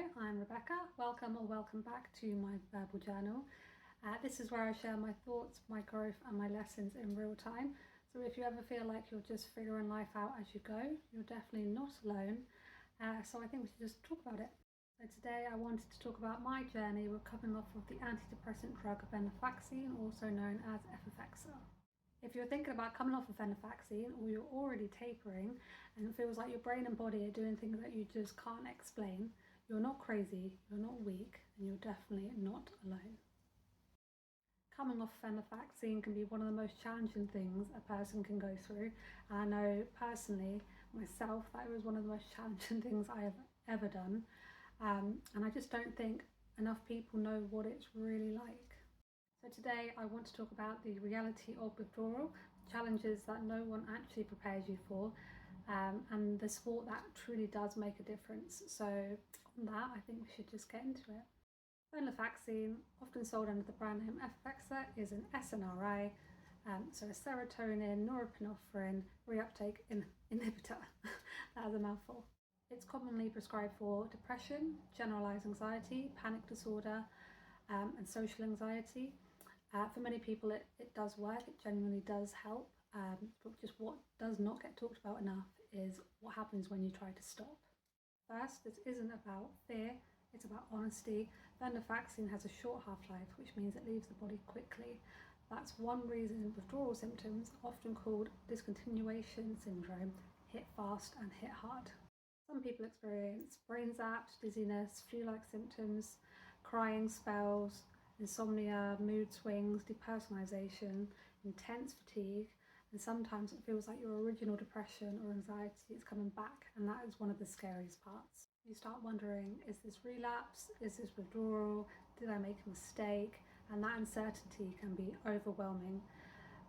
I'm Rebecca. Welcome or welcome back to my verbal journal. This is where I share my thoughts, my growth and my lessons in real time. So if you ever feel like you're just figuring life out as you go, you're definitely not alone. So I think we should just talk about it. So today I wanted to talk about my journey with coming off of the antidepressant drug Venlafaxine, also known as Effexor. If you're thinking about coming off of Venlafaxine or you're already tapering and it feels like your brain and body are doing things that you just can't explain, you're not crazy, you're not weak, and you're definitely not alone. Coming off Venlafaxine can be one of the most challenging things a person can go through. And I know personally, myself, that it was one of the most challenging things I have ever done. And I just don't think enough people know what it's really like. So today I want to talk about the reality of withdrawal, challenges that no one actually prepares you for, and the sport that truly does make a difference. So on that, I think we should just get into it. Venlafaxine, often sold under the brand name Effexor, is an SNRI, so a serotonin norepinephrine reuptake inhibitor. That is a mouthful. It's commonly prescribed for depression, generalized anxiety, panic disorder, and social anxiety. For many people it does work, it genuinely does help, but just what does not get talked about enough is what happens when you try to stop. First, this isn't about fear, it's about honesty. Venlafaxine has a short half-life, which means it leaves the body quickly. That's one reason withdrawal symptoms, often called discontinuation syndrome, hit fast and hit hard. Some people experience brain zaps, dizziness, flu-like symptoms, crying spells, insomnia, mood swings, depersonalization, intense fatigue, and sometimes it feels like your original depression or anxiety is coming back, and that is one of the scariest parts. You start wondering, is this relapse? Is this withdrawal? Did I make a mistake? And that uncertainty can be overwhelming.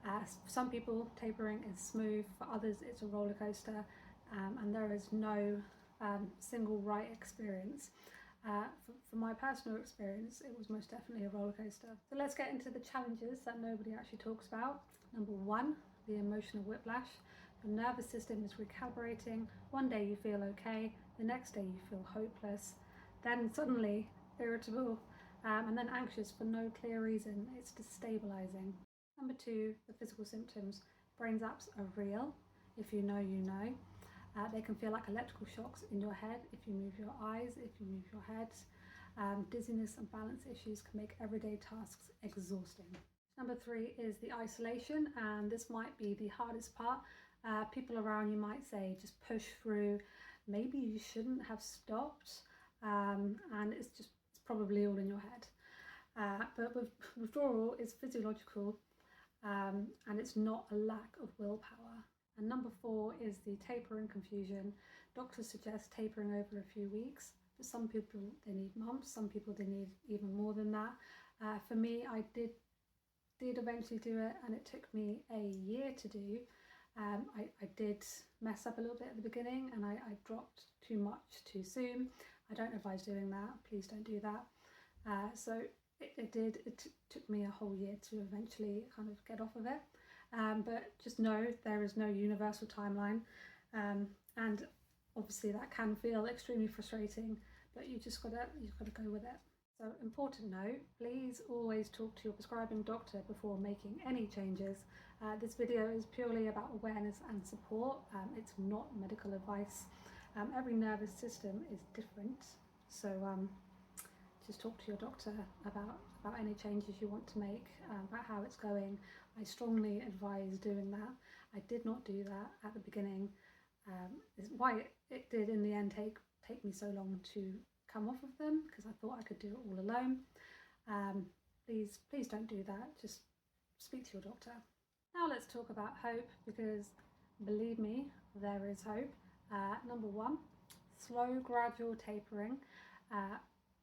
For some people, tapering is smooth, for others it's a roller coaster, and there is no single right experience. For my personal experience, it was most definitely a roller coaster. So let's get into the challenges that nobody actually talks about. Number one, the emotional whiplash. Your nervous system is recalibrating. One day you feel okay, the next day you feel hopeless, then suddenly irritable, and then anxious for no clear reason. It's destabilizing. Number two, the physical symptoms. Brain zaps are real. If you know, you know. They can feel like electrical shocks in your head if you move your eyes, if you move your head. Dizziness and balance issues can make everyday tasks exhausting. Number three is the isolation, and this might be the hardest part. People around you might say, just push through, maybe you shouldn't have stopped, and it's probably all in your head. But withdrawal is physiological, and it's not a lack of willpower. And number four is the tapering confusion. Doctors suggest tapering over a few weeks. For some people, they need months. Some people, they need even more than that. For me, I did eventually do it, and it took me a year to do. I did mess up a little bit at the beginning, and I dropped too much too soon. I don't advise doing that. Please don't do that. So it took me a whole year to eventually kind of get off of it. But just know there is no universal timeline, and obviously that can feel extremely frustrating, but you've gotta go with it. So important note, please always talk to your prescribing doctor before making any changes. This video is purely about awareness and support. It's not medical advice. Every nervous system is different, so just talk to your doctor about any changes you want to make, about how it's going. I strongly advise doing that. I did not do that at the beginning. It's why it did in the end take me so long to come off of them, because I thought I could do it all alone. Please don't do that. Just speak to your doctor. Now let's talk about hope, because believe me, there is hope. Number one, slow gradual tapering.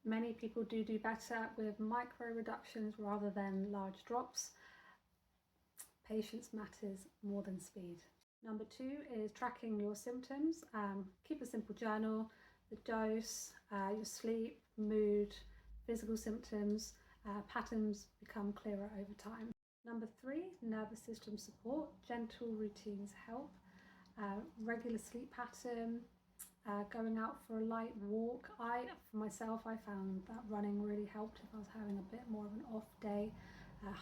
Many people do better with micro reductions rather than large drops. Patience matters more than speed. Number two is tracking your symptoms. Keep a simple journal, the dose, your sleep, mood, physical symptoms, patterns become clearer over time. Number three, nervous system support. Gentle routines help. Regular sleep pattern, going out for a light walk. For myself, I found that running really helped if I was having a bit more of an off day.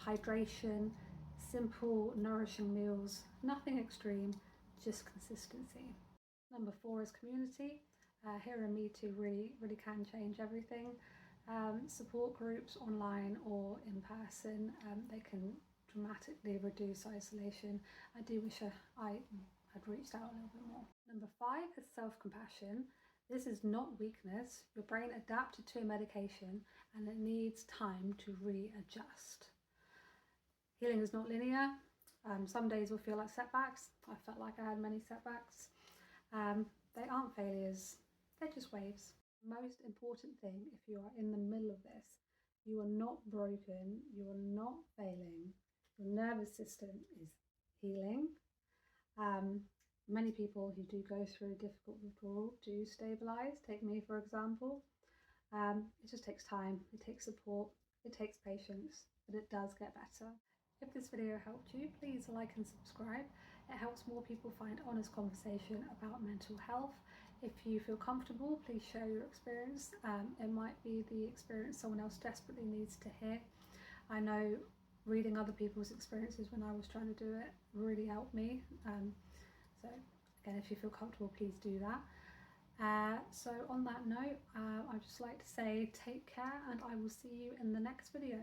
Hydration, simple, nourishing meals, nothing extreme, just consistency. Number 4 is community. Here in Me Too really can change everything. Support groups online or in person, they can dramatically reduce isolation. I do wish I had reached out a little bit more. Number 5 is self-compassion. This is not weakness. Your brain adapted to a medication and it needs time to readjust. Healing is not linear. Some days will feel like setbacks. I felt like I had many setbacks. They aren't failures, they're just waves. Most important thing, if you are in the middle of this, you are not broken, you are not failing. Your nervous system is healing. Many people who do go through difficult withdrawal do stabilize. Take me, for example. It just takes time, it takes support, it takes patience, but it does get better. If this video helped you, please like and subscribe. It helps more people find honest conversation about mental health. If you feel comfortable, please share your experience. It might be the experience someone else desperately needs to hear. I know reading other people's experiences when I was trying to do it really helped me. So again, if you feel comfortable, please do that. So on that note, I'd just like to say take care, and I will see you in the next video.